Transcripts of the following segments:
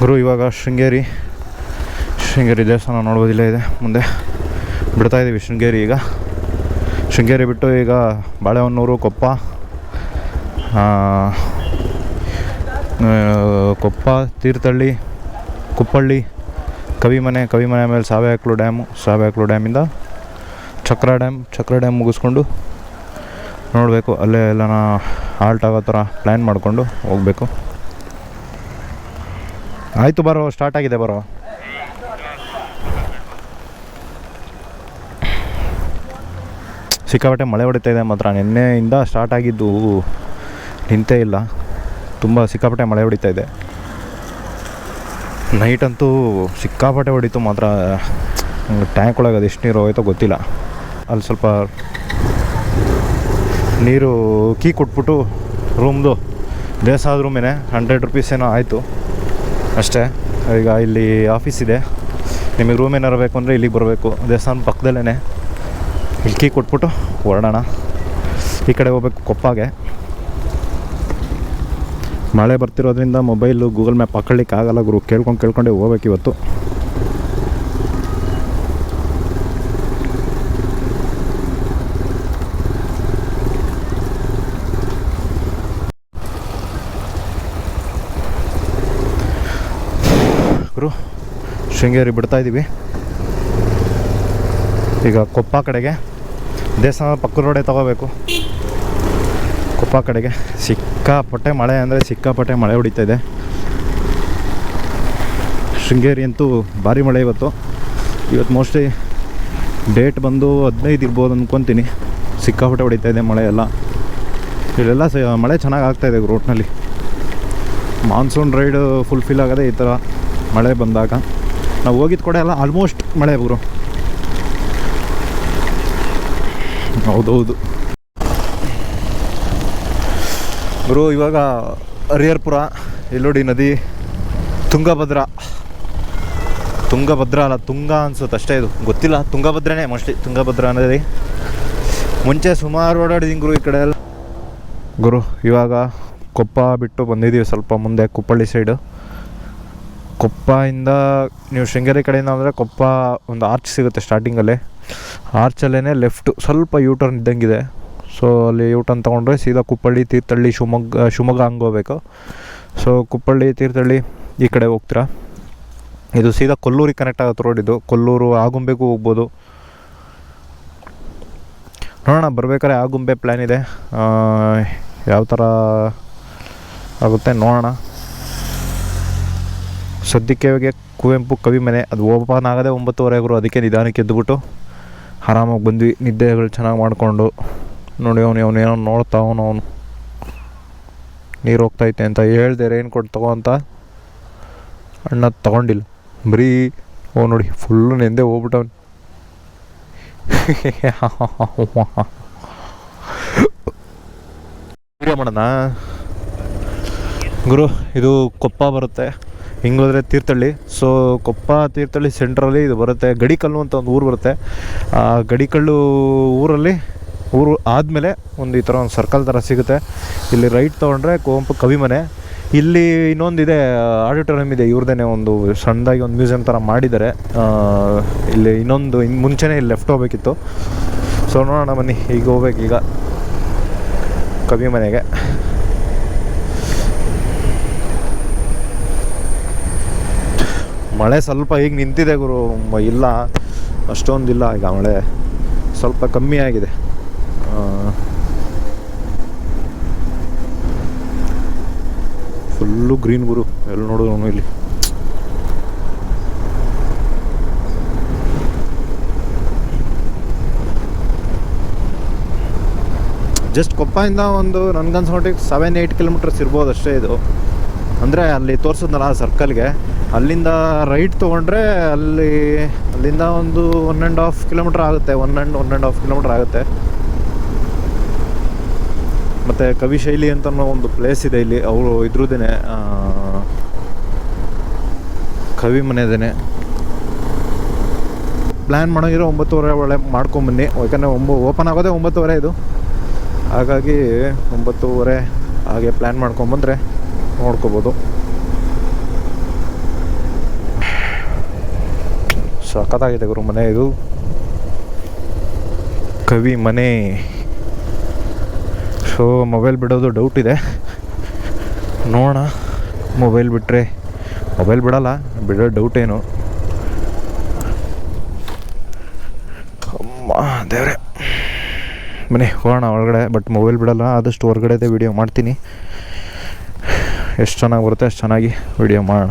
ಗುರು ಇವಾಗ ಶೃಂಗೇರಿ ದೇವಸ್ಥಾನ ನೋಡ್ಬೋದಿಲ್ಲ ಇದೆ ಮುಂದೆ ಬಿಡ್ತಾಯಿದ್ದೀವಿ. ಶೃಂಗೇರಿ ಬಿಟ್ಟು ಈಗ ಬಾಳೆಹೊನ್ನೂರು, ಕೊಪ್ಪ, ತೀರ್ಥಹಳ್ಳಿ, ಕುಪ್ಪಳ್ಳಿ, ಕವಿಮನೆ ಮೇಲೆ ಸಾವೆಹಕ್ಲು ಡ್ಯಾಮಿಂದ ಚಕ್ರ ಡ್ಯಾಮ್ ಮುಗಿಸ್ಕೊಂಡು ನೋಡಬೇಕು. ಅಲ್ಲೇ ಎಲ್ಲನ ಹಾಲ್ಟ್ ಆಗೋ ಥರ ಪ್ಲ್ಯಾನ್ ಮಾಡಿಕೊಂಡು ಹೋಗಬೇಕು. ಆಯಿತು ಬರೋ, ಸ್ಟಾರ್ಟ್ ಆಗಿದೆ ಬರೋ. ಸಿಕ್ಕಾಪಟ್ಟೆ ಮಳೆ ಹೊಡಿತಾ ಇದೆ ಮಾತ್ರ. ನಿನ್ನೆಯಿಂದ ಸ್ಟಾರ್ಟ್ ಆಗಿದ್ದು ನಿಂತೇ ಇಲ್ಲ. ತುಂಬ ಸಿಕ್ಕಾಪಟ್ಟೆ ಮಳೆ ಹೊಡಿತಾ ಇದೆ. ನೈಟಂತೂ ಸಿಕ್ಕಾಪಟ್ಟೆ ಹೊಡಿತು ಮಾತ್ರ. ಟ್ಯಾಂಕ್ ಒಳಗೆ ಅದು ಎಷ್ಟು ನೀರು ಹೋಯ್ತೋ ಗೊತ್ತಿಲ್ಲ. ಅಲ್ಲಿ ಸ್ವಲ್ಪ ನೀರು ಕೀ ಕೊಟ್ಬಿಟ್ಟು ರೂಮ್ದು ದೇವಸ್ಥಾನದ ರೂಮೇನೆ 100 ರೂಪೀಸ್ ಏನೋ ಆಯಿತು ಅಷ್ಟೇ. ಈಗ ಇಲ್ಲಿ ಆಫೀಸ್ ಇದೆ, ನಿಮಗೆ ರೂಮ್ ಏನಾರು ಬೇಕು ಅಂದರೆ ಇಲ್ಲಿಗೆ ಬರಬೇಕು. ದೇವಸ್ಥಾನ ಪಕ್ಕದಲ್ಲೇ ಇಲ್ಲಿ ಕೀ ಕೊಟ್ಬಿಟ್ಟು ಹೊರಡೋಣ. ಈ ಕಡೆ ಹೋಗ್ಬೇಕು ಕೊಪ್ಪಗೆ. ಮಳೆ ಬರ್ತಿರೋದ್ರಿಂದ ಮೊಬೈಲು ಗೂಗಲ್ ಮ್ಯಾಪ್ ಹಾಕೊಳ್ಳಿಕ್ಕೆ ಆಗಲ್ಲ ಗುರು. ಕೇಳ್ಕೊಂಡೇ ಹೋಗ್ಬೇಕು ಇವತ್ತು. ಗುರು ಶೃಂಗೇರಿ ಬಿಡ್ತಾಯಿದ್ದೀವಿ ಈಗ. ಕೊಪ್ಪ ಕಡೆಗೆ ದೇವಸ್ಥಾನ ಪಕ್ಕದ ರೋಡೇ ತೊಗೋಬೇಕು. ಕೊಪ್ಪ ಕಡೆಗೆ ಸಿಕ್ಕಾಪಟ್ಟೆ ಮಳೆ ಅಂದರೆ ಸಿಕ್ಕಾಪಟ್ಟೆ ಮಳೆ ಹೊಡಿತಾ ಇದೆ. ಶೃಂಗೇರಿ ಅಂತೂ ಭಾರಿ ಮಳೆ ಇವತ್ತು ಮೋಸ್ಟ್ಲಿ ಡೇಟ್ ಬಂದು 15 ಇರ್ಬೋದು ಅಂದ್ಕೊತೀನಿ. ಸಿಕ್ಕಾಪಟ್ಟೆ ಹೊಡಿತಾ ಇದೆ ಮಳೆ ಎಲ್ಲ. ಇಲ್ಲೆಲ್ಲ ಮಳೆ ಚೆನ್ನಾಗಿ ಆಗ್ತಾಯಿದೆ ರೂಟ್ನಲ್ಲಿ. ಮಾನ್ಸೂನ್ ರೈಡ್ ಫುಲ್ಫಿಲ್ ಆಗೋದೇ ಈ ಥರ ಮಳೆ ಬಂದಾಗ. ನಾವು ಹೋಗಿದ್ದ ಕಡೆ ಎಲ್ಲ ಆಲ್ಮೋಸ್ಟ್ ಮಳೆ ಗುರು. ಹೌದೌದು ಗುರು. ಇವಾಗ ಹರಿಹರಪುರ ಎಲ್ಲೋಡಿ ನದಿ, ತುಂಗಭದ್ರಾ ಅಲ್ಲ, ತುಂಗ ಅನ್ಸುತ್ತೆ ಅಷ್ಟೇ. ಇದು ಗೊತ್ತಿಲ್ಲ, ತುಂಗಭದ್ರನೇ ಮೋಸ್ಟ್ಲಿ. ತುಂಗಭದ್ರಾ ನದಿ. ಮುಂಚೆ ಸುಮಾರು ಓಡಾಡಿದ್ದೀನಿ ಗುರು ಈ ಕಡೆ ಎಲ್ಲ. ಗುರು ಇವಾಗ ಕೊಪ್ಪ ಬಿಟ್ಟು ಬಂದಿದ್ದೀವಿ ಸ್ವಲ್ಪ ಮುಂದೆ, ಕುಪ್ಪಳ್ಳಿ ಸೈಡು. ಕೊಪ್ಪದಿಂದ ನೀವು ಶೃಂಗೇರಿ ಕಡೆಯಿಂದ ಅಂದರೆ ಕೊಪ್ಪ ಒಂದು ಆರ್ಚ್ ಸಿಗುತ್ತೆ ಸ್ಟಾರ್ಟಿಂಗಲ್ಲೇ. ಆರ್ಚಲ್ಲೇ ಲೆಫ್ಟು ಸ್ವಲ್ಪ ಯೂಟರ್ನ್ ಇದ್ದಂಗಿದೆ. ಸೊ ಅಲ್ಲಿ ಯೂಟರ್ನ್ ತೊಗೊಂಡ್ರೆ ಸೀದಾ ಕುಪ್ಪಳ್ಳಿ, ತೀರ್ಥಹಳ್ಳಿ, ಶಿವಮೊಗ್ಗ ಹಂಗೆ ಹೋಗ್ಬೇಕು. ಸೊ ಕುಪ್ಪಳ್ಳಿ, ತೀರ್ಥಹಳ್ಳಿ ಈ ಕಡೆ ಹೋಗ್ತೀರಾ. ಇದು ಸೀದಾ ಕೊಲ್ಲೂರಿಗೆ ಕನೆಕ್ಟ್ ಆಗುತ್ತೆ ರೋಡ್. ಇದು ಕೊಲ್ಲೂರು, ಆಗುಂಬೆಗೂ ಹೋಗ್ಬೋದು. ನೋಡೋಣ, ಬರಬೇಕಾದ್ರೆ ಆಗುಂಬೆ ಪ್ಲ್ಯಾನ್ ಇದೆ. ಯಾವ ಥರ ಆಗುತ್ತೆ ನೋಡೋಣ. ಸದ್ಯಕ್ಕೆ ಕುವೆಂಪು ಕವಿಮನೆ ಅದು ಓಪನ್ ಆಗೋದೇ 9:30 ಅದಕ್ಕೆ ನಿಧಾನಕ್ಕೆ ಎದ್ದುಬಿಟ್ಟು ಆರಾಮಾಗಿ ಬಂದ್ವಿ. ನಿದ್ದೆಗಳು ಚೆನ್ನಾಗಿ ಮಾಡಿಕೊಂಡು. ನೋಡಿ ಅವನೇನೋ ನೋಡ್ತಾವನು. ನೀರು ಹೋಗ್ತೈತೆ ಅಂತ ಹೇಳ್ದೆ ರೈನ್ ಕೋಟ್ ತಗೋ ಅಂತ. ಅಣ್ಣ ತಗೊಂಡಿಲ್ಲ, ಬರೀ ನೋಡಿ ಫುಲ್ಲು ನೆಂದೆ ಹೋಗ್ಬಿಟ್ಟವನು. ಮಾಡೋಣ ಗುರು. ಇದು ಕೊಪ್ಪ ಬರುತ್ತೆ, ಹಿಂಗೋದ್ರೆ ತೀರ್ಥಹಳ್ಳಿ. ಸೊ ಕೊಪ್ಪ ತೀರ್ಥಹಳ್ಳಿ ಸೆಂಟ್ರಲ್ಲಿ ಇದು ಬರುತ್ತೆ. ಗಡಿಕಲ್ಲು ಅಂತ ಒಂದು ಊರು ಬರುತ್ತೆ. ಆ ಗಡಿಕಲ್ಲು ಊರು ಆದಮೇಲೆ ಒಂದು ಈ ಥರ ಒಂದು ಸರ್ಕಲ್ ಥರ ಸಿಗುತ್ತೆ. ಇಲ್ಲಿ ರೈಟ್ ತೊಗೊಂಡ್ರೆ ಕುವೆಂಪು ಕವಿಮನೆ. ಇಲ್ಲಿ ಇನ್ನೊಂದಿದೆ, ಆಡಿಟೋರಿಯಂ ಇದೆ ಇವ್ರದೇ. ಒಂದು ಸಣ್ಣದಾಗಿ ಒಂದು ಮ್ಯೂಸಿಯಂ ಥರ ಮಾಡಿದ್ದಾರೆ ಇಲ್ಲಿ. ಮುಂಚೆನೇ ಇಲ್ಲಿ ಲೆಫ್ಟ್ ಹೋಗ್ಬೇಕಿತ್ತು. ಸೊ ನೋಡೋಣ ಬನ್ನಿ, ಈಗ ಹೋಗ್ಬೇಕೀಗ ಕವಿಮನೆಗೆ. ಮಳೆ ಸ್ವಲ್ಪ ಈಗ ನಿಂತಿದೆ ಗುರು. ಇಲ್ಲ ಅಷ್ಟೊಂದಿಲ್ಲ, ಈಗ ಮಳೆ ಸ್ವಲ್ಪ ಕಮ್ಮಿ ಆಗಿದೆ. ಫುಲ್ಲು ಗ್ರೀನ್ ಗುರು, ಎಲ್ಲಿ ನೋಡಿದ್ರು ಇಲ್ಲಿ. ಜಸ್ಟ್ ಕೊಪ್ಪದಿಂದ ಒಂದು ನನಗನ್ಸೋಟಿಗೆ 7-8 ಕಿಲೋಮೀಟರ್ಸ್ ಇರ್ಬೋದು ಅಷ್ಟೇ ಇದು. ಅಂದರೆ ಅಲ್ಲಿ ತೋರಿಸಿದ್ನಲ್ಲ ಸರ್ಕಲ್ಗೆ, ಅಲ್ಲಿಂದ ರೈಟ್ ತೊಗೊಂಡ್ರೆ ಅಲ್ಲಿಂದ ಒಂದು 1.5 ಕಿಲೋಮೀಟ್ರ್ ಆಗುತ್ತೆ. 1.5 ಕಿಲೋಮೀಟ್ರ್ ಆಗುತ್ತೆ. ಮತ್ತು ಕವಿಶೈಲಿ ಅಂತ ಒಂದು ಪ್ಲೇಸ್ ಇದೆ ಇಲ್ಲಿ. ಅವರು ಇದ್ರದ್ದೇನೆ, ಕವಿ ಮನೆದೇನೆ. ಪ್ಲ್ಯಾನ್ ಮಾಡೋಗಿರೋ 9:30 ಒಳಗೆ ಮಾಡ್ಕೊಂಬನ್ನಿ. ಯಾಕಂದರೆ ಓಪನ್ ಆಗೋದೇ 9:30 ಇದು. ಹಾಗಾಗಿ 9:30 ಹಾಗೆ ಪ್ಲ್ಯಾನ್ ಮಾಡ್ಕೊಂಬಂದರೆ ನೋಡ್ಕೋಬೋದು. ಸಖತ್ತಾಗಿದೆ ಗುರು ಮನೆ ಇದು. ಕವಿ ಮನೆ. ಸೊ ಮೊಬೈಲ್ ಬಿಡೋದು ಡೌಟ್ ಇದೆ, ನೋಡೋಣ. ಮೊಬೈಲ್ ಬಿಟ್ಟರೆ ಮೊಬೈಲ್ ಬಿಡೋಲ್ಲ, ಬಿಡೋ ಡೌಟ್ ಏನು. ಅಮ್ಮ ದೇವ್ರೆ, ಬನ್ನಿ ಹೋಗೋಣ ಒಳಗಡೆ. ಬಟ್ ಮೊಬೈಲ್ ಬಿಡೋಲ್ಲ, ಆದಷ್ಟು ಹೊರಗಡೆದೇ ವೀಡಿಯೋ ಮಾಡ್ತೀನಿ. ಎಷ್ಟು ಚೆನ್ನಾಗಿ ಬರುತ್ತೆ ಅಷ್ಟು ಚೆನ್ನಾಗಿ ವೀಡಿಯೋ ಮಾಡೋಣ.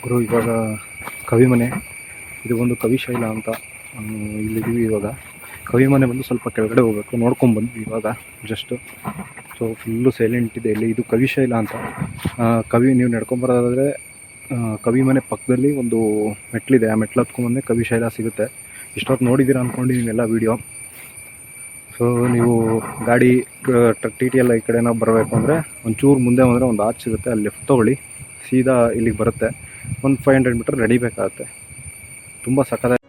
ಗುರು ಇವಾಗ ಕವಿ ಮನೆ, ಇದು ಒಂದು ಕವಿಶೈಲ ಅಂತ ಇಲ್ಲಿದ್ದೀವಿ ಇವಾಗ. ಕವಿ ಮನೆ ಬಂದು ಸ್ವಲ್ಪ ಕೆಳಗಡೆ ಹೋಗಬೇಕು, ನೋಡ್ಕೊಂಡು ಬಂದ್ವಿ ಇವಾಗ ಜಸ್ಟ್. ಸೊ ಫುಲ್ಲು ಸೈಲೆಂಟ್ ಇದೆ ಇಲ್ಲಿ. ಇದು ಕವಿಶೈಲ ಅಂತ. ಕವಿ ನೀವು ನಡ್ಕೊಂಬರೋದಾದರೆ ಕವಿ ಮನೆ ಪಕ್ಕದಲ್ಲಿ ಒಂದು ಮೆಟ್ಲಿದೆ, ಆ ಮೆಟ್ಲು ಹತ್ಕೊಂಡ್ಬಂದರೆ ಕವಿಶೈಲ ಸಿಗುತ್ತೆ. ಇಷ್ಟೊತ್ತು ನೋಡಿದ್ದೀರಾ ಅಂದ್ಕೊಂಡಿದ್ದೀನೆಲ್ಲ ವೀಡಿಯೋ. ಸೊ ನೀವು ಗಾಡಿ ಟಿ ಟಿ ಎಲ್ಲ ಈ ಕಡೆ ನಾವು ಬರಬೇಕು ಅಂದರೆ ಒಂಚೂರು ಮುಂದೆ ಬಂದರೆ ಒಂದು ಆರ್ಚ್ ಸಿಗುತ್ತೆ, ಅಲ್ಲಿ ಲೆಫ್ಟ್ ತೊಗೊಳ್ಳಿ. ಸೀದಾ ಇಲ್ಲಿಗೆ ಬರುತ್ತೆ. ಒಂದು 500 ಮೀಟರ್ ನಡಿಬೇಕಾಗುತ್ತೆ. ತುಂಬ ಸಕ್ಕತ್ತಾಗಿ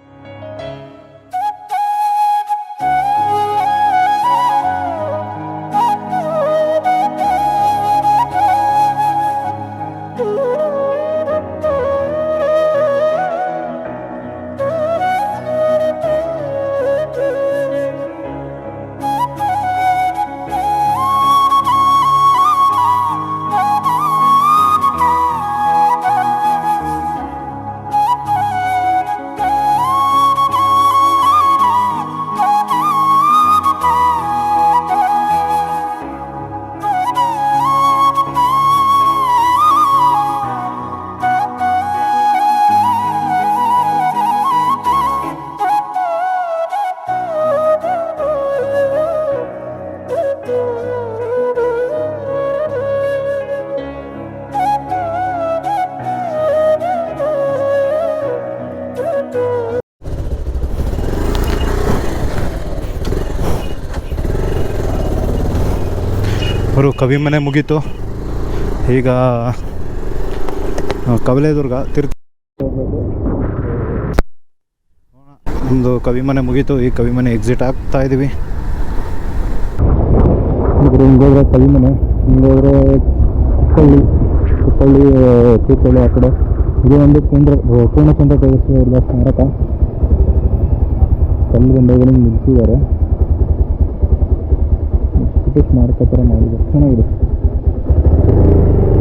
ಅವರು ಕವಿಮನೆ ಮುಗೀತು. ಈಗ ಕವಲೇದುರ್ಗ ಒಂದು ಕವಿಮನೆ ಮುಗೀತು. ಈ ಕವಿಮನೆ ಎಕ್ಸಿಟ್ ಆಗ್ತಾ ಇದ್ದೀವಿ. ಹಿಂಗೋದ್ರೆ ಕವಿಮನೆ, ಹಿಂಗೋದ್ರೆ ಕುಪ್ಪಳ್ಳಿ ತೀರ್ಥಹಳ್ಳಿ ಆ ಕಡೆ. ಇದು ಒಂದು ಪೂರ್ಣಚಂದ್ರ ತೇಜಸ್ವಿ ಸ್ಮಾರಕ. ಕಲ್ಲು ಬಂಡೆಗಳನ್ನು ನಿಲ್ಲಿಸಿದ್ದಾರೆ. ಸ್ಮಾರಕ ಥರ ಮಾಡಿದ್ದಾರೆ, ಚೆನ್ನಾಗಿದೆ.